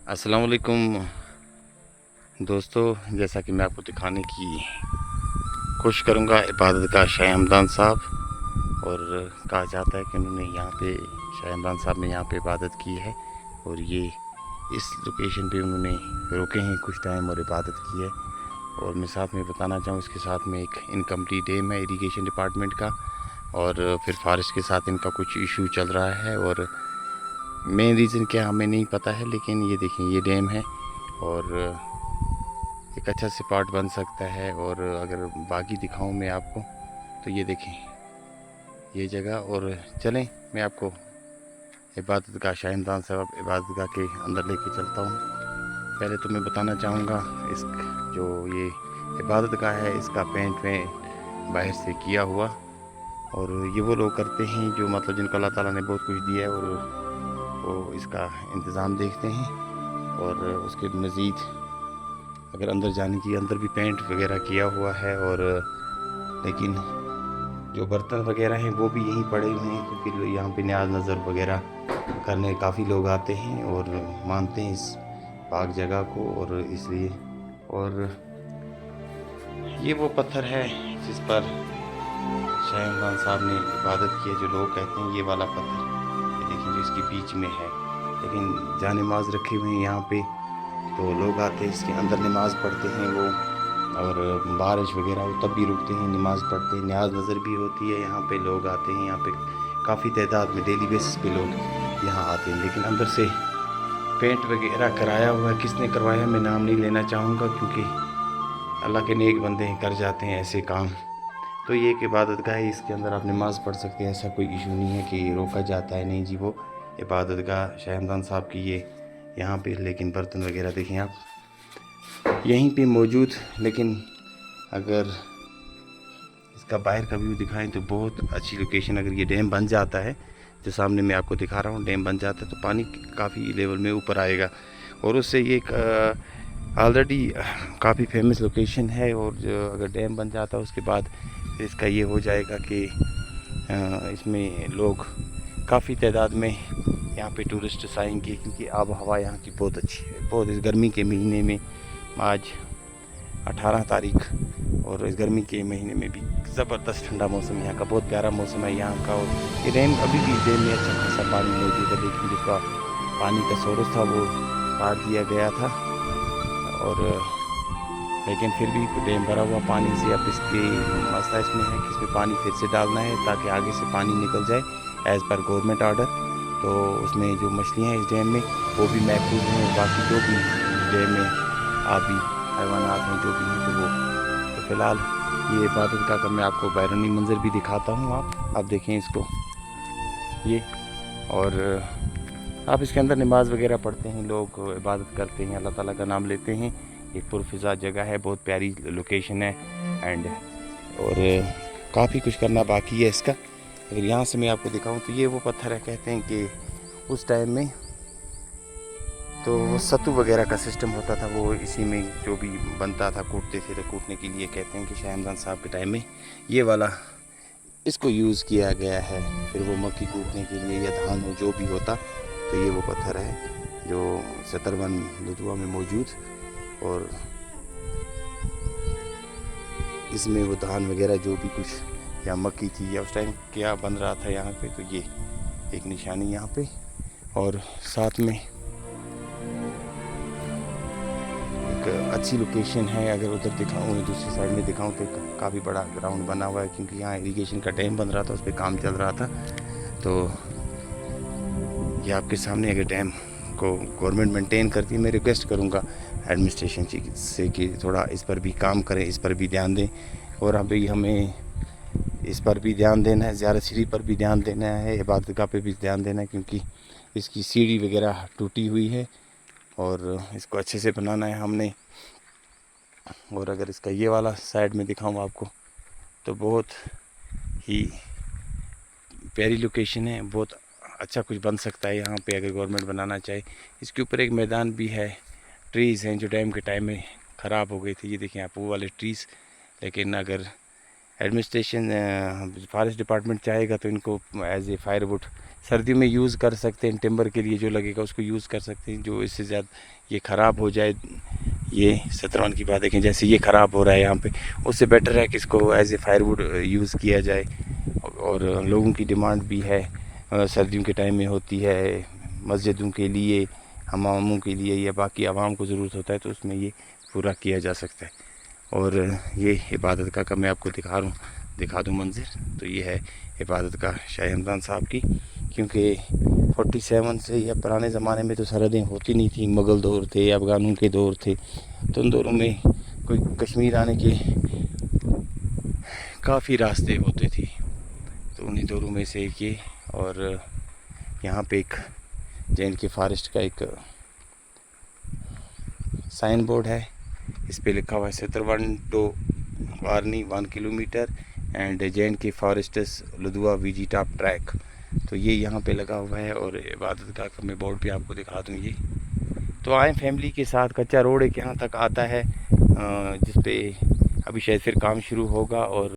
अस्सलाम वालेकुम दोस्तों, जैसा कि मैं आपको दिखाने की कोशिश करूंगा इबादत गाह शाह हमदान साहब। और कहा जाता है कि उन्होंने यहाँ पे शाह हमदान साहब ने यहाँ पे इबादत की है और ये इस लोकेशन पे उन्होंने रुके हैं कुछ टाइम और इबादत की है। और मैं साथ में बताना चाहूँ, इसके साथ में एक इनकम्प्लीट डैम है इरिगेशन डिपार्टमेंट का, और फिर फॉरेस्ट के साथ इनका कुछ इशू चल रहा है। और मेन रीज़न क्या हमें नहीं पता है, लेकिन ये देखें ये डैम है और एक अच्छा स्पॉट बन सकता है। और अगर बाकी दिखाऊं मैं आपको तो ये देखें ये जगह। और चलें मैं आपको इबादत गाह शाह हमदान साहब इबादत गाह के अंदर लेके चलता हूँ। पहले तो मैं बताना चाहूँगा, इस जो ये इबादत गाह है इसका पेंट में बाहर से किया हुआ, और ये वो लोग करते हैं जो मतलब जिनको अल्लाह ताला ने बहुत कुछ दिया है और वो इसका इंतज़ाम देखते हैं। और उसके मज़ीद अगर अंदर जाने की, अंदर भी पेंट वगैरह किया हुआ है, और लेकिन जो बर्तन वगैरह हैं वो भी यहीं पड़े हुए हैं, क्योंकि यहाँ पे न्याज नज़र वगैरह करने काफ़ी लोग आते हैं और मानते हैं इस पाक जगह को, और इसलिए। और ये वो पत्थर है जिस पर शाह हमदान साहब ने इबादत की है, जो लोग कहते हैं ये वाला पत्थर, ये देखिए जो इसके बीच में है। लेकिन जहाँ नमाज रखे हुए हैं यहाँ पे, तो लोग आते हैं इसके अंदर नमाज़ पढ़ते हैं वो, और बारिश वगैरह हो तब भी रुकते हैं नमाज़ पढ़ते हैं। न्याज नज़र भी होती है यहाँ पे, लोग आते हैं यहाँ पे काफ़ी तादाद में, डेली बेसिस पे लोग यहाँ आते हैं। लेकिन अंदर से पेंट वगैरह कराया हुआ है, किसने करवाया मैं नाम नहीं लेना चाहूँगा, क्योंकि अल्लाह के नेक बंदे हैं, कर जाते हैं ऐसे काम। तो ये एक इबादत गाह है, इसके अंदर आप नमाज़ पढ़ सकते हैं, ऐसा कोई इशू नहीं है कि रोका जाता है, नहीं जी। वो इबादत गाह शाह हमदान साहब की ये यहाँ पे। लेकिन बर्तन वगैरह देखें आप यहीं पे मौजूद। लेकिन अगर इसका बाहर का व्यू दिखाएं तो बहुत अच्छी लोकेशन। अगर ये डैम बन जाता है, जो सामने मैं आपको दिखा रहा हूँ, डैम बन जाता है तो पानी काफ़ी लेवल में ऊपर आएगा, और उससे ये एक ऑलरेडी काफ़ी फेमस लोकेशन है। और जो अगर डैम बन जाता है उसके बाद इसका ये हो जाएगा कि इसमें लोग काफ़ी तादाद में यहाँ पे टूरिस्ट्स आएंगे, क्योंकि आब हवा यहाँ की बहुत अच्छी है। बहुत इस गर्मी के महीने में, आज 18 तारीख, और इस गर्मी के महीने में भी ज़बरदस्त ठंडा मौसम, यहाँ का बहुत प्यारा मौसम है यहाँ का। और ये डैम अभी भी, डैम में अच्छा खासा पानी मौजूद है, लेकिन जिसका पानी का सोर्स था वो काट दिया गया था। और लेकिन फिर भी डैम भरा हुआ पानी से, अब इसके मसला इसमें है कि इसमें पानी फिर से डालना है ताकि आगे से पानी निकल जाए एज़ पर गवर्नमेंट आर्डर। तो उसमें जो मछलियाँ हैं इस डैम में वो भी महफूज हैं, और बाकी जो भी डैम में आबी हैवानात हैं जो भी हैं, तो वो तो फ़िलहाल ये इबादत गाह का मैं आपको बैरूनी मंजर भी दिखाता हूँ। आप देखें इसको ये। और आप इसके अंदर नमाज वगैरह पढ़ते हैं, लोग इबादत करते हैं, अल्लाह ताला का नाम लेते हैं। एक पुरफ़िज़ा जगह है, बहुत प्यारी लोकेशन है। एंड और काफ़ी कुछ करना बाकी है इसका। अगर यहाँ से मैं आपको दिखाऊं तो ये वो पत्थर है, कहते हैं कि उस टाइम में तो वो सत्तू वगैरह का सिस्टम होता था, वो इसी में जो भी बनता था कूटते थे, तो कूटने के लिए कहते हैं कि शाह हमदान साहब के टाइम में ये वाला इसको यूज़ किया गया है। फिर वो मक्की कूटने के लिए या धान हो जो भी होता, तो ये वो पत्थर है जो 70 लुधुआ में मौजूद। और इसमें वो धान वगैरह जो भी कुछ या मक्की थी या उस टाइम क्या बन रहा था यहाँ पे, तो ये एक निशानी यहाँ पे। और साथ में एक अच्छी लोकेशन है, अगर उधर दिखाऊँ दूसरी साइड में दिखाऊँ तो काफ़ी बड़ा ग्राउंड बना हुआ है, क्योंकि यहाँ इरिगेशन का डैम बन रहा था, उस पर काम चल रहा था। तो ये आपके सामने, अगर डैम को गवर्नमेंट मेंटेन करती है, मैं रिक्वेस्ट करूँगा एडमिनिस्ट्रेशन से कि थोड़ा इस पर भी काम करें, इस पर भी ध्यान दें। और अभी हमें इस पर भी ध्यान देना है, ज़ियारत शरीफ पर भी ध्यान देना है, इबादत गाह पे भी ध्यान देना है, क्योंकि इसकी सीढ़ी वगैरह टूटी हुई है और इसको अच्छे से बनाना है हमने। और अगर इसका ये वाला साइड में दिखाऊँ आपको तो बहुत ही प्यारी लोकेशन है, बहुत अच्छा कुछ बन सकता है यहाँ पे अगर गवर्नमेंट बनाना चाहे। इसके ऊपर एक मैदान भी है, ट्रीज़ हैं जो डैम के टाइम में ख़राब हो गई थी, ये देखें आप वो वाले ट्रीज़। लेकिन अगर एडमिनिस्ट्रेशन फॉरेस्ट डिपार्टमेंट चाहेगा तो इनको एज ए फायरवुड सर्दियों में यूज़ कर सकते हैं, टिम्बर के लिए जो लगेगा उसको यूज़ कर सकते हैं। जो इससे ज़्यादा ये ख़राब हो जाए, ये सतरवन की बात देखें जैसे ये ख़राब हो रहा है यहाँ पे, उससे बेटर है कि इसको एज ए फायरवुड यूज़ किया जाए। और लोगों की डिमांड भी है, सर्दियों के टाइम में होती है, मस्जिदों के लिए, हमामों के लिए या बाकी आवाम को ज़रूरत होता है तो उसमें ये पूरा किया जा सकता है। और ये इबादत का मैं आपको दिखा दूँ मंज़िर। तो ये है इबादत का शाह हमदान साहब की, क्योंकि 47 से या पुराने ज़माने में तो सरहदें होती नहीं थी, मुग़ल दौर थे, अफ़गानों के दौर थे, तो उन दौरों में कोई कश्मीर आने के काफ़ी रास्ते होते थे, तो उन्हीं दौरों में से एक ये। और यहाँ पे एक J&K फॉरेस्ट का एक साइन बोर्ड है, इस पे लिखा हुआ है सतरवन टू वारनी 1 किलोमीटर एंड J&K फॉरेस्ट्स लुधवा वीजी टॉप ट्रैक। तो ये यहाँ पे लगा हुआ है। और इबादत का मैं बोर्ड पे आपको दिखा दूँ ये। तो आए फैमिली के साथ, कच्चा रोड एक यहाँ तक आता है जिस पे अभी शायद फिर काम शुरू होगा। और